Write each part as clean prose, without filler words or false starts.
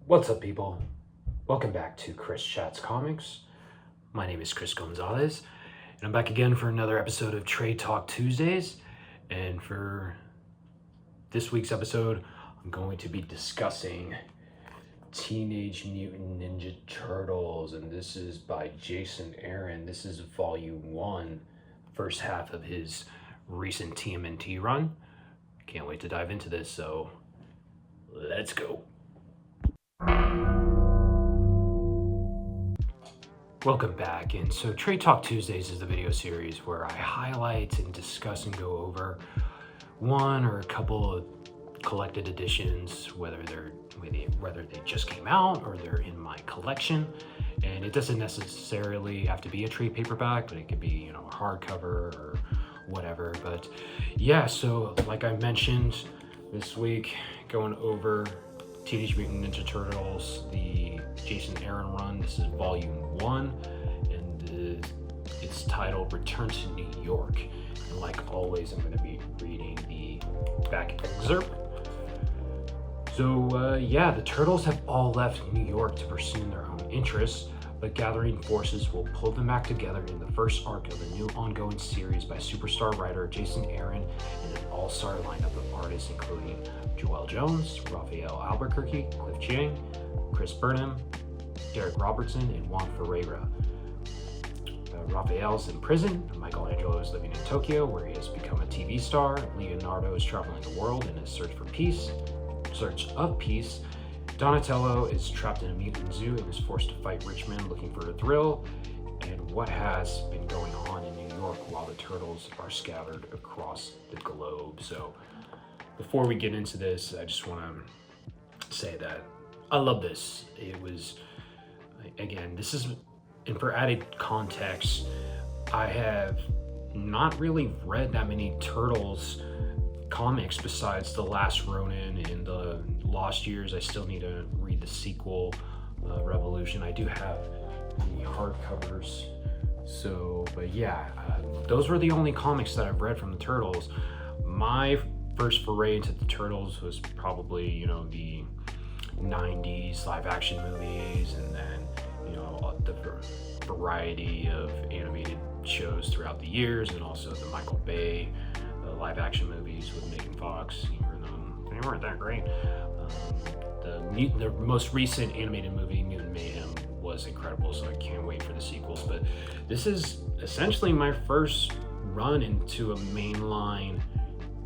What's up, people? Welcome back to Chris Chats Comics. My name is Chris Gonzalez, and I'm back again for another episode of Trade Talk Tuesdays. And for this week's episode, I'm going to be discussing Teenage Mutant Ninja Turtles, and this is by Jason Aaron. This is Volume 1, first half of his recent TMNT run. Can't wait to dive into this, so let's go. Welcome back, and so Trade Talk Tuesdays is the video series where I highlight and discuss and go over one or a couple of collected editions, whether they just came out or they're in my collection. And it doesn't necessarily have to be a trade paperback, but it could be, a hardcover or whatever. But yeah, so like I mentioned this week, going over Teenage Mutant Ninja Turtles, the Jason Aaron run. This is Volume 1, and it's titled Return to New York. And like always, I'm going to be reading the back excerpt. So yeah, the Turtles have all left New York to pursue their own interests, but gathering forces will pull them back together in the first arc of a new ongoing series by superstar writer Jason Aaron and an all-star lineup of artists including Joel Jones, Raphael Albuquerque, Cliff Chiang, Chris Burnham, Derek Robertson, and Juan Ferreyra. Raphael's in prison, Michelangelo is living in Tokyo where he has become a TV star, Leonardo is traveling the world in his search of peace, Donatello is trapped in a mutant zoo and is forced to fight rich men looking for a thrill, and what has been going on in New York while the Turtles are scattered across the globe. So before we get into this, I just want to say that I love this. It was, again, this is, and for added context, I have not really read that many Turtles comics besides The Last Ronin and the Lost Years. I still need to read the sequel, Revolution. I do have the hardcovers. So, but yeah, those were the only comics that I've read from the Turtles. My first foray into the Turtles was probably, the 90s live action movies, and then, the variety of animated shows throughout the years, and also the Michael Bay live action movies with Megan Fox, even though they weren't that great. The most recent animated movie, Mutant Mayhem, was incredible, so I can't wait for the sequels. But this is essentially my first run into a mainline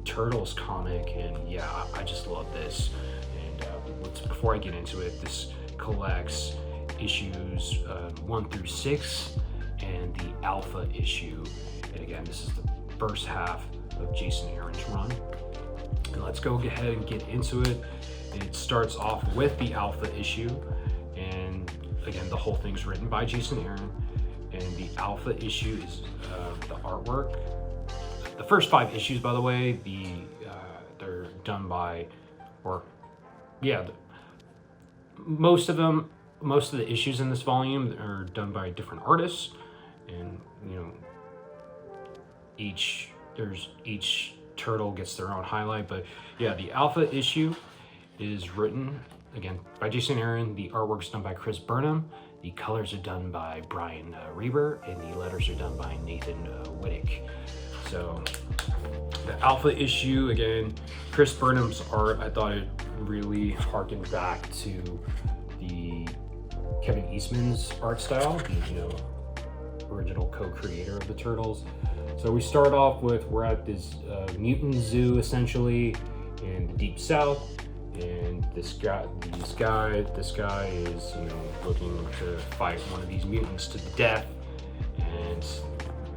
Turtles comic, and yeah, I just love this. And before I get into it, this collects issues 1 through 6 and the Alpha issue. And again, this is the first half of Jason Aaron's run. And let's go ahead and get into it. It starts off with the Alpha issue, and again, the whole thing's written by Jason Aaron. And the Alpha issue is the artwork. The first 5 issues, by the way, they're done by, most of the issues in this volume are done by different artists, and each turtle gets their own highlight. But yeah, the Alpha issue is written again by Jason Aaron. The artwork's done by Chris Burnham. The colors are done by Brian Reber, and the letters are done by Nathan Wittick. So the Alpha issue, again, Chris Burnham's art, I thought it really harkened back to the Kevin Eastman's art style, the original co-creator of the Turtles. So we start off with, we're at this mutant zoo essentially in the Deep South, and this guy is looking to fight one of these mutants to the death, and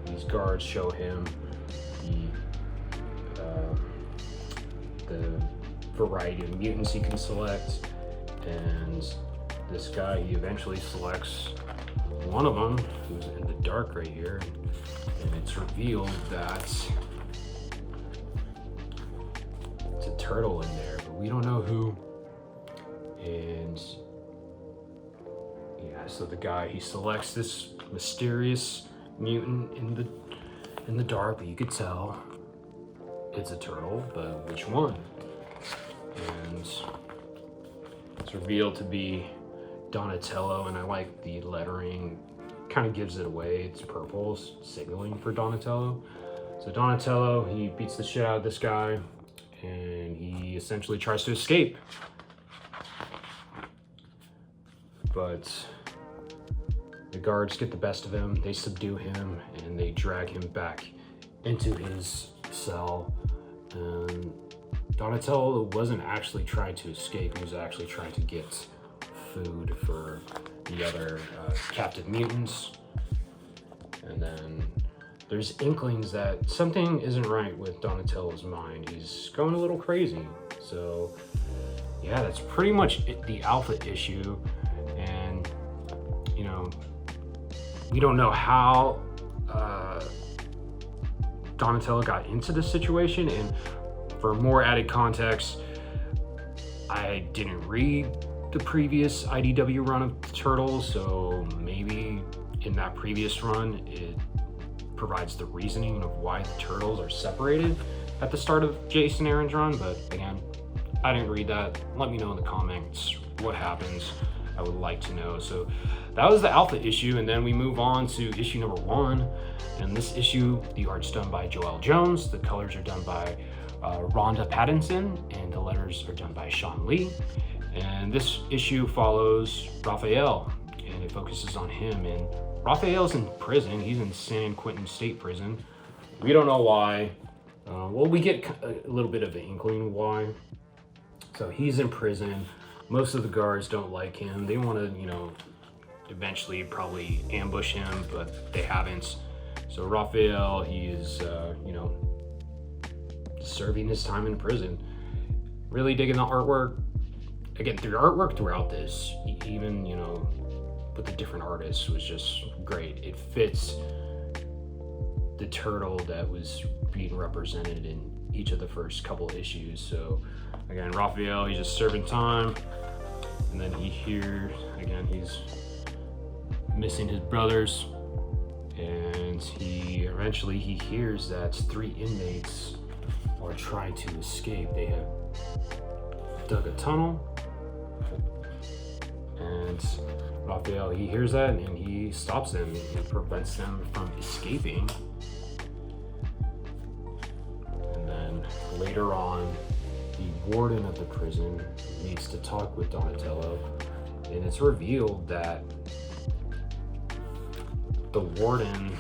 these guards show him the variety of mutants he can select, and this guy, he eventually selects one of them, who's in the dark right here, and it's revealed that it's a turtle in there, but we don't know who. And yeah, so the guy, he selects this mysterious mutant in the dark, but you could tell it's a turtle, but which one? And It's revealed to be Donatello, and I like the lettering. Kind of gives it away. It's purple, signaling for Donatello. So Donatello, he beats the shit out of this guy, and he essentially tries to escape. But the guards get the best of him, they subdue him, and they drag him back into his cell. And Donatello wasn't actually trying to escape, he was actually trying to get food for the other captive mutants. And then there's inklings that something isn't right with Donatello's mind. He's going a little crazy. So yeah, that's pretty much the Alpha issue. And you know, we don't know how Donatello got into this situation. And for more added context, I didn't read the previous IDW run of the Turtles, so maybe in that previous run it provides the reasoning of why the Turtles are separated at the start of Jason Aaron's run. But again, I didn't read that. Let me know in the comments what happens. I would like to know. So that was the Alpha issue, and then we move on to issue number 1. And this issue, the art's done by Joel Jones, the colors are done by Rhonda Pattinson, and the letters are done by Sean Lee. And this issue follows Raphael, and it focuses on him. And Raphael's in prison. He's in San Quentin State Prison. We don't know why. Well, we get a little bit of an inkling why. So he's in prison. Most of the guards don't like him. They want to, you know, eventually probably ambush him, but they haven't. So Raphael, he is, you know, serving his time in prison. Really digging the artwork. Again, the artwork throughout this, even, you know, with the different artists, was just great. It fits the turtle that was being represented in each of the first couple issues. So again, Raphael, he's just serving time, and then he hears, again, he's missing his brothers, and he eventually hears that 3 inmates are trying to escape. They have dug a tunnel, and Raphael, he hears that, and he stops them and prevents them from escaping. And then later on, the warden of the prison needs to talk with Donatello, and it's revealed that the warden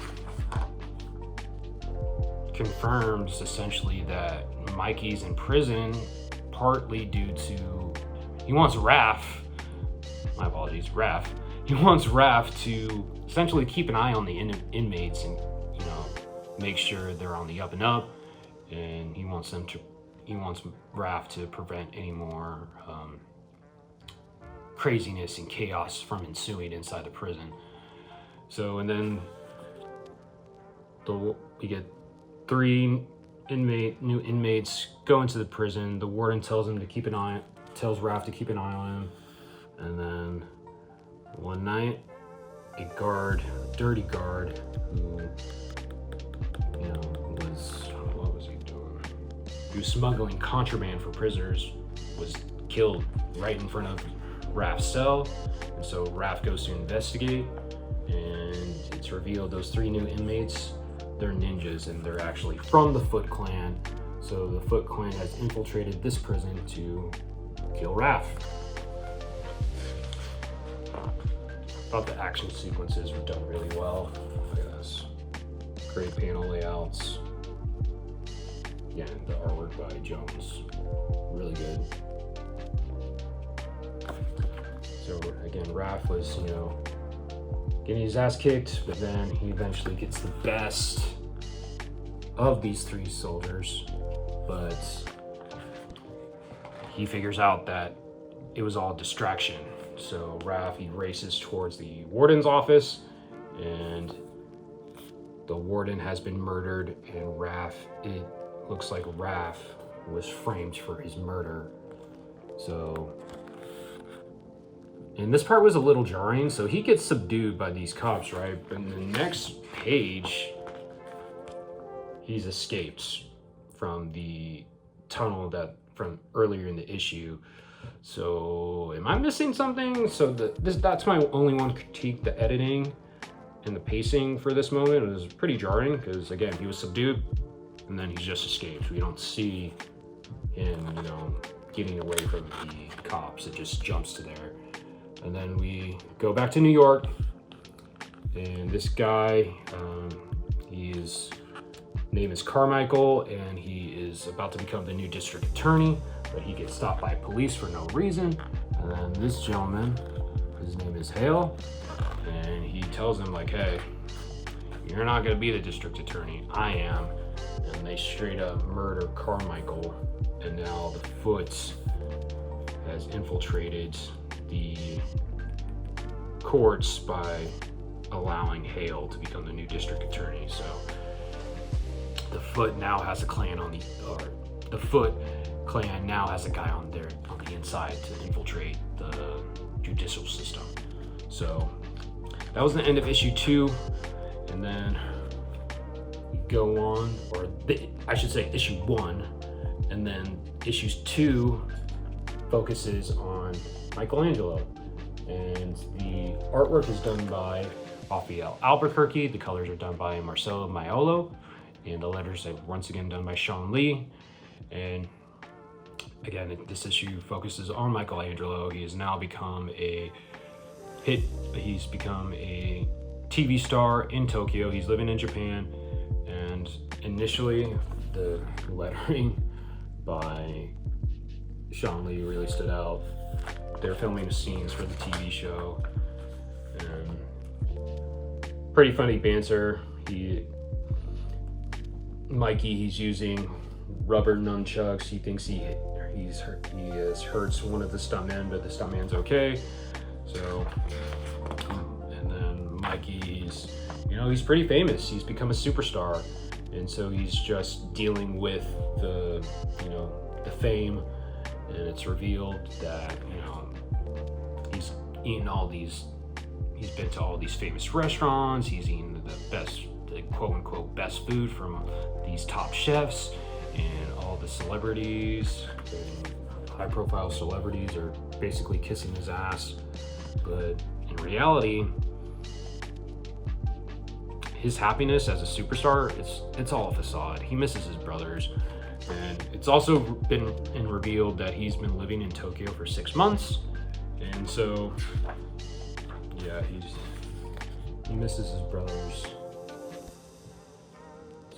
confirms essentially that Mikey's in prison partly due to, he wants Raph, my apologies, Raph. He wants Raph to essentially keep an eye on the inmates and, you know, make sure they're on the up and up. And he wants Raph to prevent any more craziness and chaos from ensuing inside the prison. So, and then we get 3 new inmates go into the prison. The warden tells Raph to keep an eye on him. And then one night, a dirty guard, who, you know, what was he doing? He was smuggling contraband for prisoners, was killed right in front of Raph's cell. And so Raph goes to investigate, and it's revealed those 3 new inmates, they're ninjas, and they're actually from the Foot Clan. So the Foot Clan has infiltrated this prison to kill Raph. I thought the action sequences were done really well. Look at this. Great panel layouts. Yeah, the artwork by Jones. Really good. So again, Raph was, you know, getting his ass kicked, but then he eventually gets the best of these 3 soldiers. But he figures out that it was all distraction. So Raph, he races towards the warden's office, and the warden has been murdered, and it looks like Raph was framed for his murder. So, and this part was a little jarring. So he gets subdued by these cops, right? But in the next page, he's escaped from the tunnel from earlier in the issue. So am I missing something? So that's my only one critique. The editing and the pacing for this moment was pretty jarring because, again, he was subdued and then he just escaped. We don't see him, getting away from the cops. It just jumps to there. And then we go back to New York, and this guy, his name is Carmichael, and he is about to become the new district attorney, but he gets stopped by police for no reason. And then this gentleman, his name is Hale, and he tells him, like, hey, you're not gonna be the district attorney, I am. And they straight up murder Carmichael, and now the Foot has infiltrated the courts by allowing Hale to become the new district attorney. So the Foot now has a clan the Foot clan now has a guy on the inside to infiltrate the judicial system. So that was the end of issue 2, and then we go on, I should say issue 1, and then issues 2 focuses on Michelangelo, and the artwork is done by Raphael Albuquerque, the colors are done by Marcelo Maiolo, and the letters are once again done by Sean Lee. And again, this issue focuses on Michelangelo. He has now become a hit. He's become a TV star in Tokyo. He's living in Japan, and initially the lettering by Sean Lee really stood out. They're filming the scenes for the TV show, and pretty funny banter. He's using rubber nunchucks. He thinks he has hurt one of the stuntmen, but the stuntman's okay. So, and then Mikey, he's pretty famous. He's become a superstar, and so he's just dealing with the fame. And it's revealed that he's eaten he's been to all these famous restaurants. He's eaten the quote unquote best food from these top chefs, and all the celebrities, high profile celebrities, are basically kissing his ass. But in reality, his happiness as a superstar, it's all a facade. He misses his brothers. And it's also been revealed that he's been living in Tokyo for 6 months, and so yeah, he misses his brothers.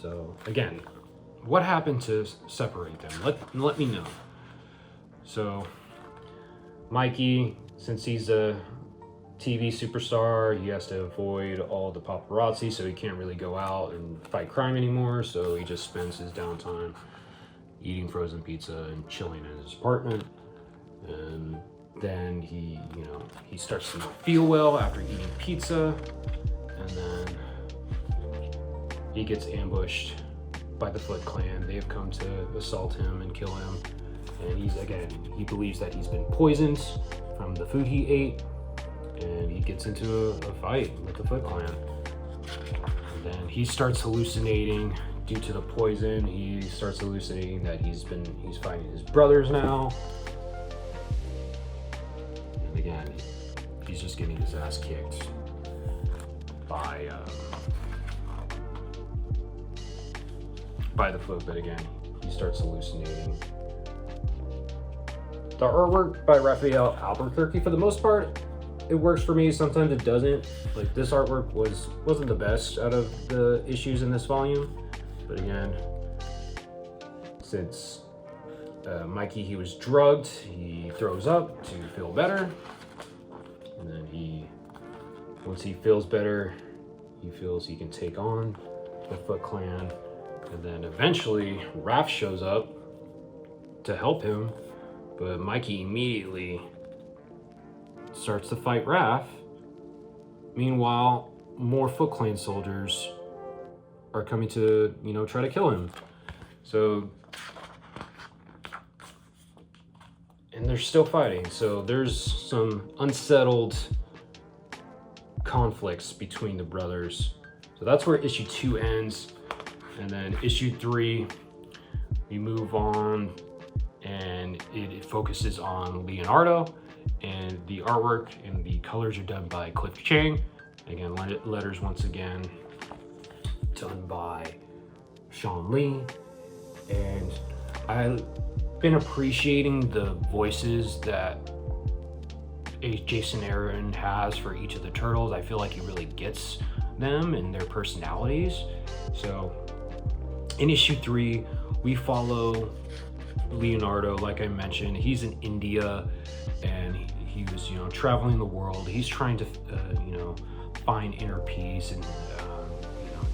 So again, what happened to separate them? Let me know. So Mikey, since he's a TV superstar, he has to avoid all the paparazzi, so he can't really go out and fight crime anymore. So he just spends his downtime eating frozen pizza and chilling in his apartment. And then he starts to not feel well after eating pizza, and then he gets ambushed by the Foot Clan. They have come to assault him and kill him, and he believes that he's been poisoned from the food he ate, and he gets into a fight with the Foot Clan. And then he starts hallucinating. Due to the poison, he starts hallucinating that he's fighting his brothers now. And again, he's just getting his ass kicked by the Foot, but again, he starts hallucinating. The artwork by Raphael Albuquerque, for the most part, it works for me. Sometimes it doesn't. Like, this artwork wasn't the best out of the issues in this volume. But again, since Mikey, he was drugged, he throws up to feel better. And then once he feels better, he feels he can take on the Foot Clan. And then eventually, Raph shows up to help him. But Mikey immediately starts to fight Raph. Meanwhile, more Foot Clan soldiers are coming to, try to kill him. So, and they're still fighting. So there's some unsettled conflicts between the brothers. So that's where issue 2 ends. And then issue 3, we move on, and it focuses on Leonardo, and the artwork and the colors are done by Cliff Chang. Again, letters once again done by Sean Lee. And I've been appreciating the voices that Jason Aaron has for each of the turtles. I feel like he really gets them and their personalities. So in issue 3, we follow Leonardo. Like I mentioned, he's in India, and he was, traveling the world. He's trying to, find inner peace and,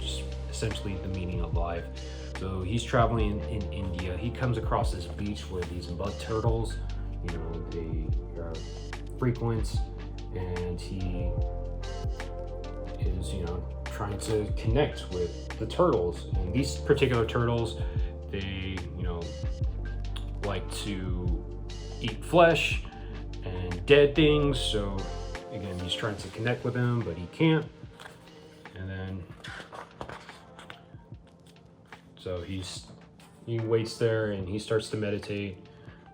just essentially the meaning of life. So he's traveling in India. He comes across this beach where these mud turtles, they are frequent, and he is, trying to connect with the turtles. And these particular turtles, they, like to eat flesh and dead things. So again, he's trying to connect with them, but he can't. And then, so he waits there and he starts to meditate.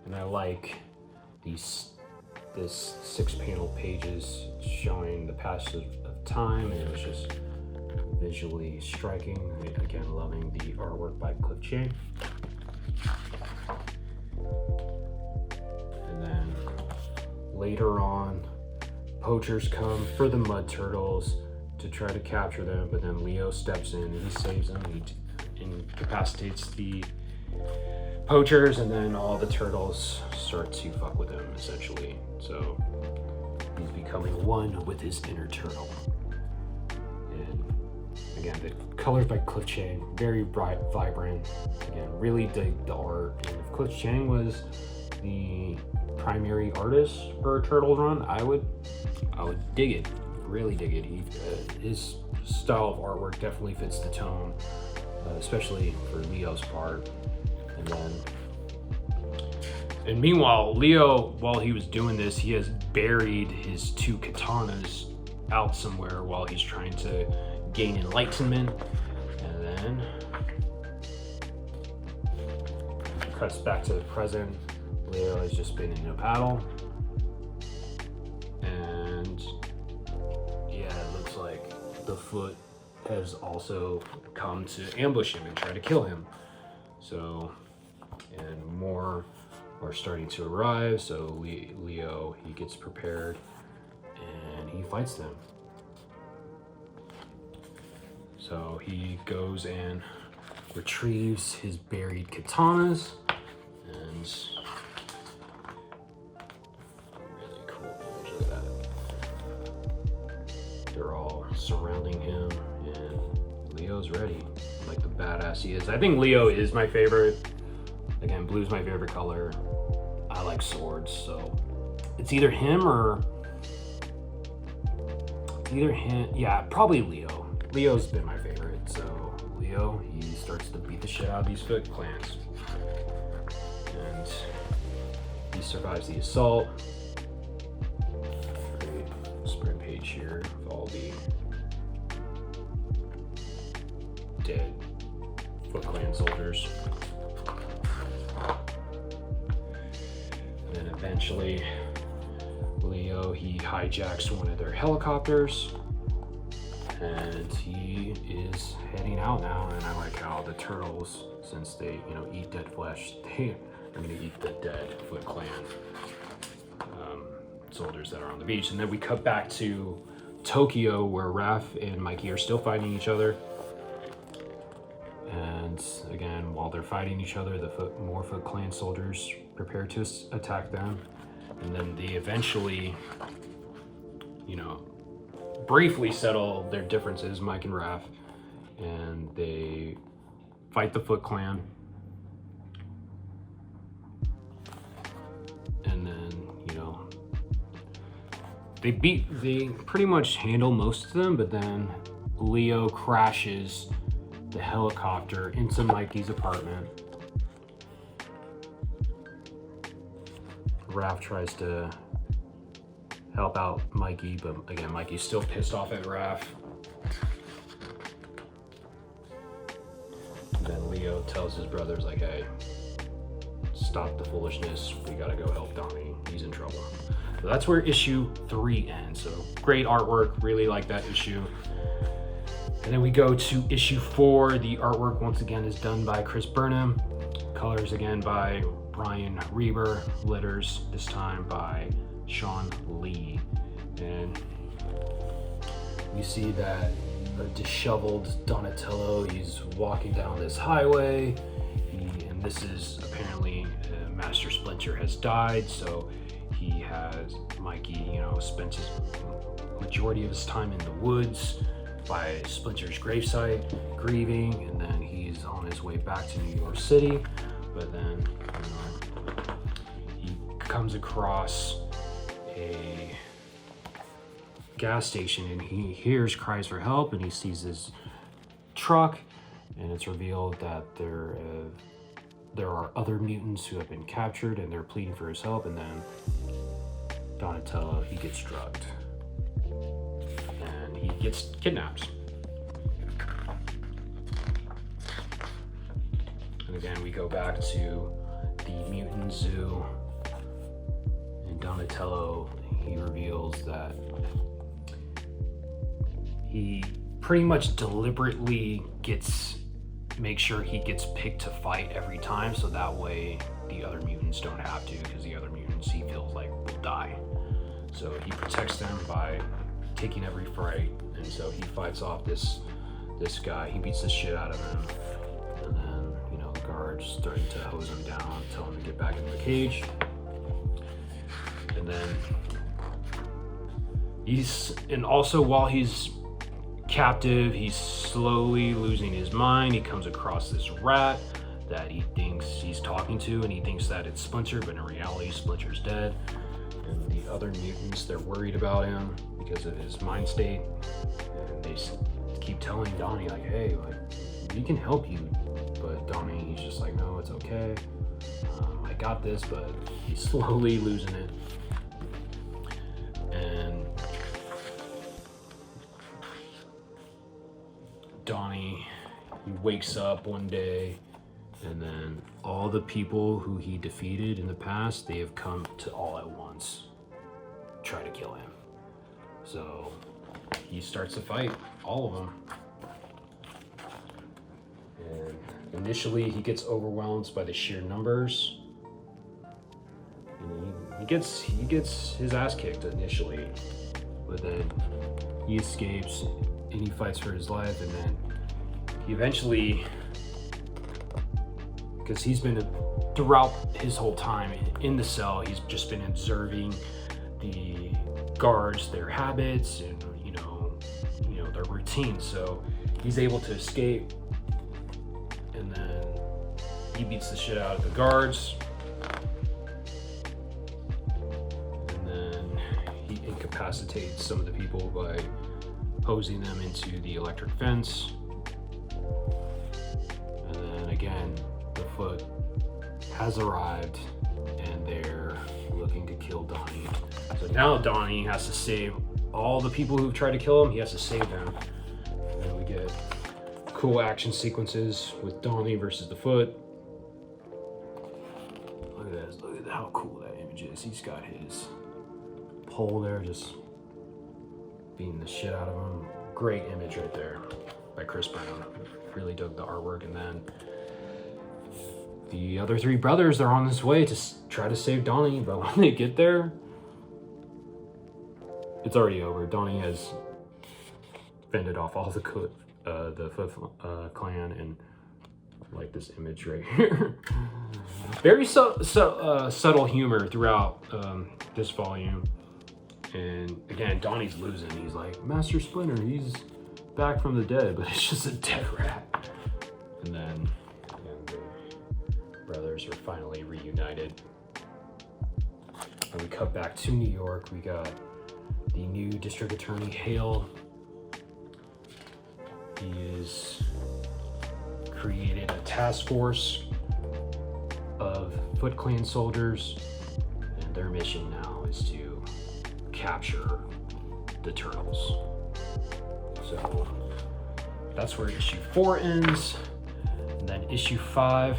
And I like this 6-panel pages showing the passage of time, and it was just visually striking. Again, loving the artwork by Cliff Chang. And then later on, poachers come for the mud turtles to try to capture them, but then Leo steps in and he saves them. He incapacitates the poachers, and then all the turtles start to fuck with him, essentially. So he's becoming one with his inner turtle. And again, the colors by Cliff Chang, very bright, vibrant. Again, really dig the art. And if Cliff Chang was the primary artist for a Turtles run, I would dig it, really dig it. His style of artwork definitely fits the tone, especially for Leo's part. And meanwhile, Leo, while he was doing this, he has buried his 2 katanas out somewhere while he's trying to gain enlightenment. And then cuts back to the present. Leo has just been in a battle, and yeah, it looks like the Foot has also come to ambush him and try to kill him. So, and more are starting to arrive. So Leo, he gets prepared and he fights them. So he goes and retrieves his buried katanas, and really cool image of that. They're all surrounding him, and Leo's ready, like the badass he is. I think Leo is my favorite. Again, blue's my favorite color. I like swords, so it's either him or yeah, probably Leo. Leo's been my favorite. So Leo, he starts to beat the shit out of these Foot clans, and he survives the assault. Great spread page here with all the dead Foot Clan soldiers. And then eventually, Leo, he hijacks one of their helicopters, and he is heading out now. And I like how the turtles, since they, eat dead flesh, they are going to eat the dead Foot Clan soldiers that are on the beach. And then we cut back to Tokyo, where Raph and Mikey are still fighting each other. And again, while they're fighting each other, more Foot Clan soldiers prepare to attack them. And then they eventually, briefly settle their differences, Mike and Raph, and they fight the Foot Clan. And then, they pretty much handle most of them, but then Leo crashes the helicopter into Mikey's apartment. Raph tries to help out Mikey, but again, Mikey's still pissed off at Raph. And then Leo tells his brothers, like, hey, stop the foolishness. We gotta go help Donnie. He's in trouble. So that's where issue 3 ends. So great artwork, really like that issue. And then we go to issue 4. The artwork once again is done by Chris Burnham. Colors again by Brian Reber. Letters this time by Sean Lee. And you see that a disheveled Donatello, he's walking down this highway. And this is apparently Master Splinter has died, so he has Mikey, spent his majority of his time in the woods by Splinter's gravesite, grieving, and then he's on his way back to New York City. But then he comes across a gas station and he hears cries for help, and he sees this truck, and it's revealed that there are other mutants who have been captured and they're pleading for his help. And then Donatello, he gets drugged and he gets kidnapped. And again, we go back to the mutant zoo, and Donatello, he reveals that he pretty much deliberately make sure he gets picked to fight every time, so that way the other mutants don't have to, because the other mutants he feels like will die. So he protects them by taking every fight, and so he fights off this guy. He beats the shit out of him, and then the guards starting to hose him down, tell him to get back into the cage. And then also while he's captive, he's slowly losing his mind. He comes across this rat that he thinks he's talking to, and he thinks that it's Splinter, but in reality Splinter's dead. And the other mutants, they're worried about him because of his mind state, and they keep telling Donnie like, hey, we can help you. But Donnie, he's just like, no, it's okay, I got this. But he's slowly losing it. And Donnie, he wakes up one day, and then all the people who he defeated in the past, they have come to all at once try to kill him. So he starts to fight all of them. And initially he gets overwhelmed by the sheer numbers. And he gets his ass kicked initially, but then he escapes and he fights for his life. And then he eventually, because he's been throughout his whole time in the cell, he's just been observing the guards, their habits, and their routines. So he's able to escape, and then he beats the shit out of the guards, and then he incapacitates some of the people by hosing them into the electric fence. And then again, the Foot has arrived, and they're looking to kill Donnie. So now Donnie has to save all the people who've tried to kill him. He has to save them. And then we get cool action sequences with Donnie versus the Foot. Look at this. Look at how cool that image is. He's got his pole there, just beating the shit out of him. Great image right there by Chris Brown. Really dug the artwork. And then the other three brothers, they're on this way to try to save Donnie, but when they get there, it's already over. Donnie has fended off all the Foot clan, and like this image right here. Very subtle humor throughout this volume. And again, Donnie's losing. He's like, Master Splinter, he's back from the dead, but it's just a dead rat. And then the brothers are finally reunited. And we cut back to New York. We got the new district attorney, Hale. He has created a task force of Foot Clan soldiers, and their mission now is to capture the Turtles. So that's where issue 4 ends. And then issue 5,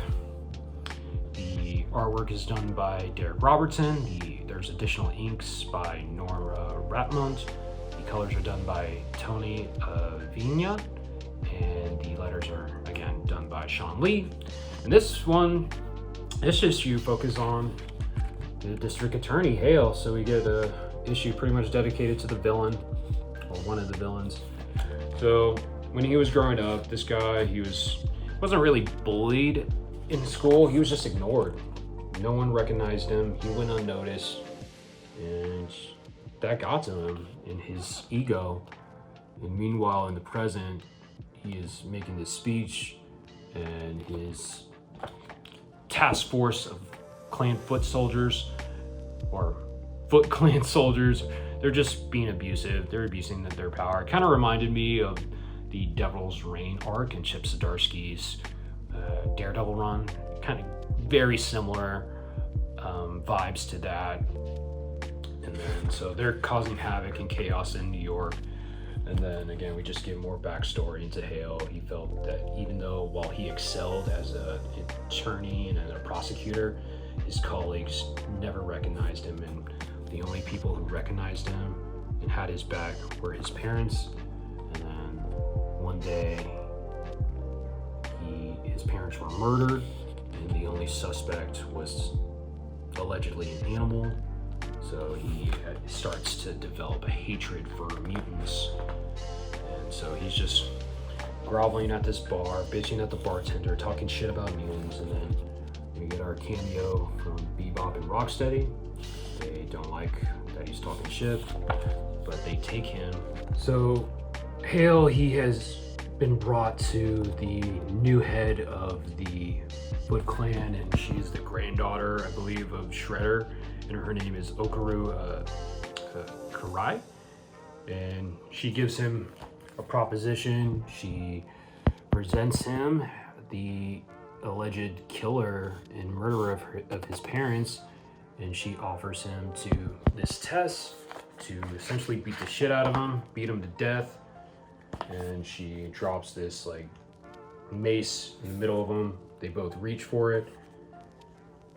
the artwork is done by Derek Robertson. There's additional inks by Nora Ratmont. The colors are done by Tony Vigna, and the letters are again done by Sean Lee. And this issue focuses on the district attorney Hale. So we get a issue pretty much dedicated to the villain, or one of the villains. So when he was growing up, this guy, wasn't really bullied in school. He was just ignored. No one recognized him. He went unnoticed, and that got to him in his ego. And meanwhile, in the present, he is making this speech, and his task force of clan foot soldiers, or Foot Clan soldiers, they're just being abusive. They're abusing their power. It kind of reminded me of the Devil's Reign arc in Chip Zdarsky's Daredevil run. Kind of very similar vibes to that. And then so they're causing havoc and chaos in New York. And then again, we just get more backstory into Hale. He felt that even though while he excelled as an attorney and a prosecutor, his colleagues never recognized him, and the only people who recognized him and had his back were his parents. And then one day, his parents were murdered, and the only suspect was allegedly an animal. So he starts to develop a hatred for mutants. And so he's just groveling at this bar, bitching at the bartender, talking shit about mutants. And then we get our cameo from Bebop and Rocksteady. They don't like that he's talking shit, but they take him. So Hale, he has been brought to the new head of the Foot Clan, and she's the granddaughter, I believe, of Shredder, and her name is Okaru Karai. And she gives him a proposition. She presents him the alleged killer and murderer of his parents, and she offers him to this test to essentially beat the shit out of him, beat him to death. And she drops this like mace in the middle of them. They both reach for it.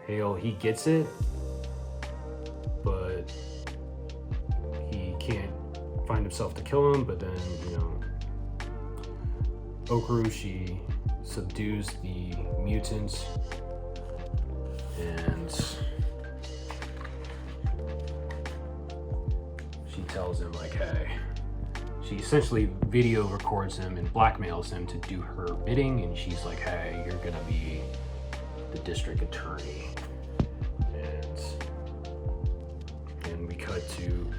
Hale, he gets it, but he can't find himself to kill him. But then, Okaru, she subdues the mutants, and she tells him like, hey, she essentially video records him and blackmails him to do her bidding, and she's like, hey, you're gonna be the district attorney. And we cut to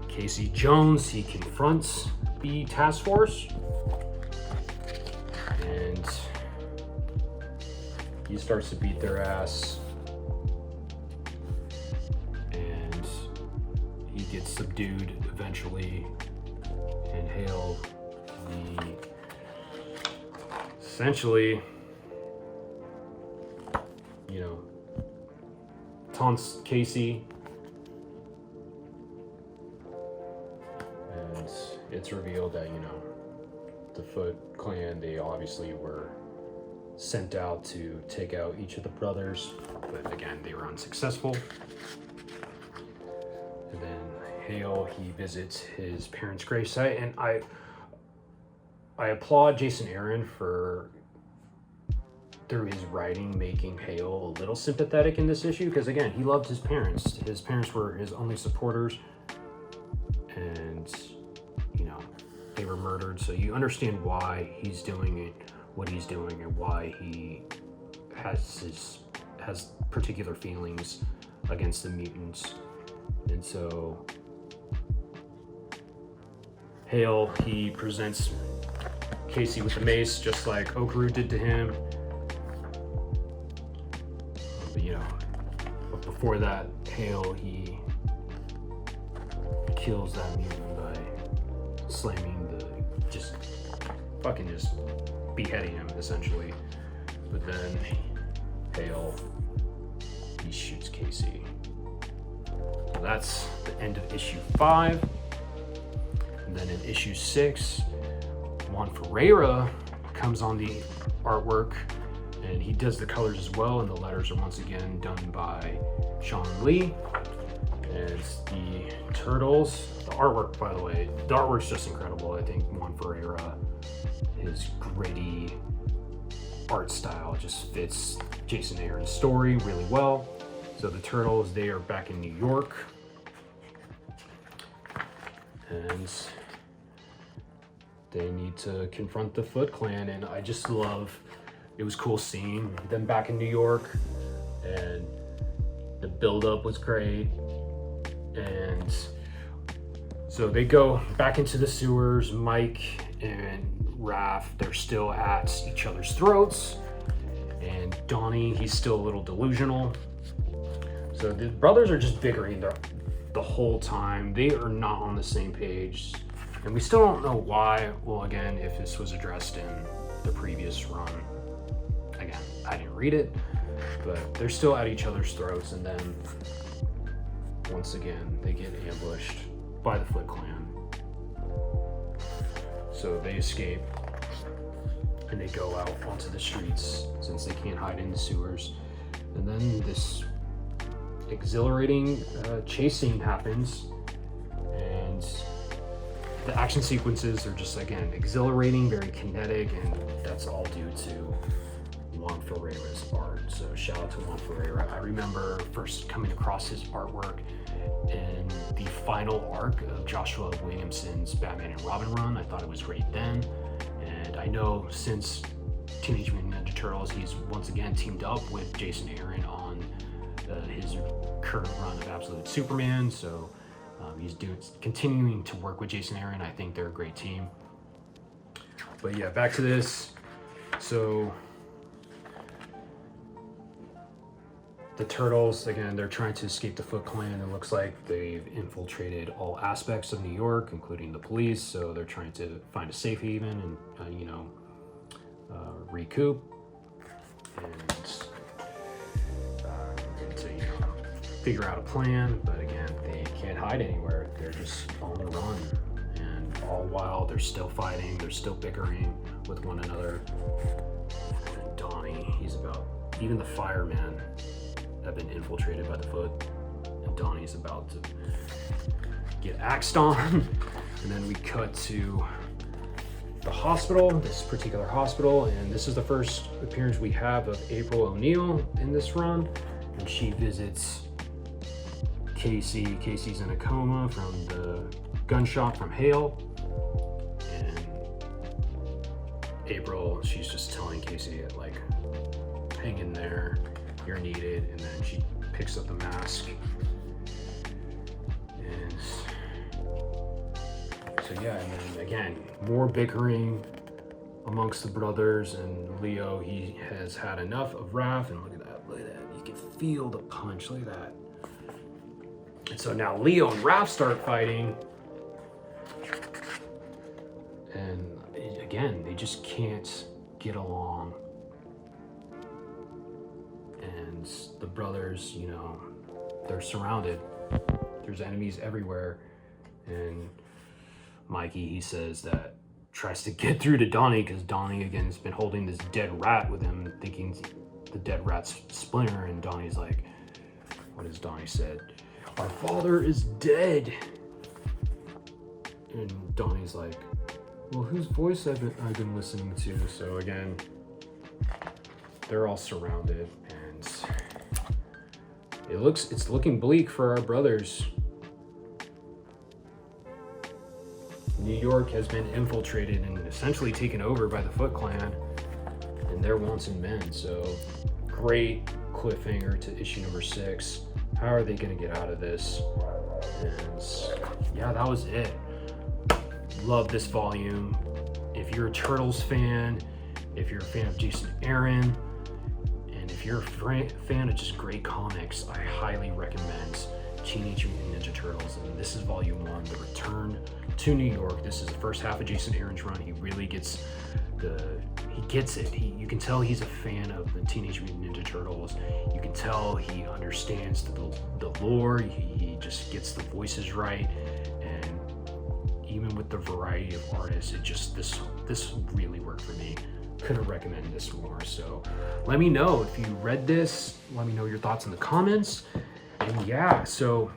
Casey Jones. He confronts the task force, and he starts to beat their ass, and he gets subdued eventually. And Hale, essentially, taunts Casey, and it's revealed that, the Foot Clan, they obviously were sent out to take out each of the brothers, but again, they were unsuccessful. And then Hale, he visits his parents' gravesite, and I applaud Jason Aaron for, through his writing, making Hale a little sympathetic in this issue, because again, he loved his parents. His parents were his only supporters, and they were murdered. So you understand why he's doing it, what he's doing, and why he has particular feelings against the mutants. And so Hale, he presents Casey with the mace, just like Okaru did to him. But before that, Hale, he kills that mutant by slamming just beheading him, essentially. But then Hale, he shoots Casey. So that's the end of issue 5. And then in issue 6, Juan Ferreyra comes on the artwork, and he does the colors as well, and the letters are once again done by Sean Lee. And the Turtles, the artwork, by the way, the artwork's just incredible. I think Juan Ferreyra, his gritty art style just fits Jason Aaron's story really well. So the Turtles, they are back in New York, and they need to confront the Foot Clan. And I just love, it was cool seeing them back in New York, and the build-up was great. And so they go back into the sewers. Mike and Raph, they're still at each other's throats, and Donnie, he's still a little delusional. So the brothers are just bickering the whole time. They are not on the same page, and we still don't know why. Well, again, if this was addressed in the previous run, again, I didn't read it, but they're still at each other's throats. And then once again, they get ambushed by the Foot Clan. So they escape, and they go out onto the streets since they can't hide in the sewers. And then this exhilarating chase scene happens, and the action sequences are just, again, exhilarating, very kinetic, and that's all due to Juan Ferreyra's art. So shout out to Juan Ferreyra. I remember first coming across his artwork in the final arc of Joshua Williamson's Batman and Robin run. I thought it was great then, and I know since Teenage Mutant Ninja Turtles, he's once again teamed up with Jason Aaron on his current run of Absolute Superman. So he's continuing to work with Jason Aaron. I think they're a great team. But yeah, back to this. So the Turtles, again, they're trying to escape the Foot Clan. It looks like they've infiltrated all aspects of New York, including the police. So they're trying to find a safe haven and, recoup and to, figure out a plan. But again, they can't hide anywhere. They're just on the run. And all while they're still fighting, they're still bickering with one another. And Donnie, even the firemen have been infiltrated by the Foot, and Donnie's about to get axed on. And then we cut to the hospital, this particular hospital, and this is the first appearance we have of April O'Neil in this run, and she visits Casey. Casey's in a coma from the gunshot from Hale, and April, she's just telling Casey, like, hang in there, you're needed. And then she picks up the mask, and so yeah, and then again, more bickering amongst the brothers, and Leo, he has had enough of Raph, and look at that, you can feel the punch, look at that. And so now Leo and Raph start fighting, and again, they just can't get along. And the brothers, they're surrounded. There's enemies everywhere. And Mikey, he says that, tries to get through to Donnie, because Donnie, again, has been holding this dead rat with him, thinking the dead rat's Splinter. And Donnie's like, what has Donnie said? Our father is dead. And Donnie's like, well, whose voice I've been listening to? So again, they're all surrounded, and it's looking bleak for our brothers. New York has been infiltrated and essentially taken over by the Foot Clan and their wanted men. So great cliffhanger to issue number 6. How are they going to get out of this? And yeah, that was it. Love this volume. If you're a Turtles fan, if you're a fan of Jason Aaron, and if you're a fan of just great comics, I highly recommend Teenage Mutant Ninja Turtles. And this is volume 1, The Return to New York. This is the first half of Jason Aaron's run. He really gets it. You can tell he's a fan of the Teenage Mutant Ninja Turtles. You can tell he understands the lore. He just gets the voices right. And even with the variety of artists, this really worked for me. couldn't recommend this more. So let me know if you read this. Let me know your thoughts in the comments. And yeah, so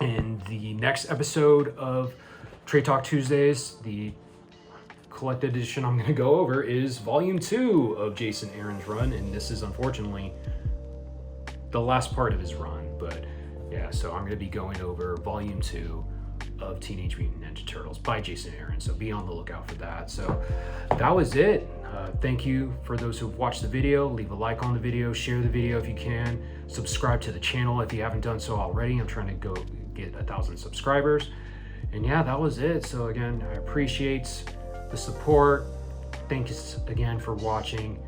in the next episode of Trade Talk Tuesdays, the collected edition I'm going to go over is Volume 2 of Jason Aaron's run, and this is unfortunately the last part of his run. But yeah, so I'm going to be going over Volume 2 of Teenage Mutant Ninja Turtles by Jason Aaron, so be on the lookout for that. So that was it. Thank you for those who've watched the video. Leave a like on the video, share the video if you can, subscribe to the channel if you haven't done so already. I'm trying to go get 1,000 subscribers. And yeah, that was it. So again, I appreciate the support. Thanks again for watching.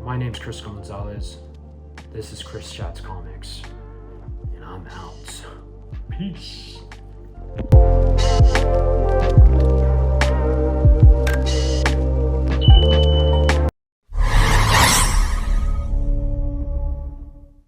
My name's Chris Gonzalez. This is Chris Chats Comics, and I'm out. Peace.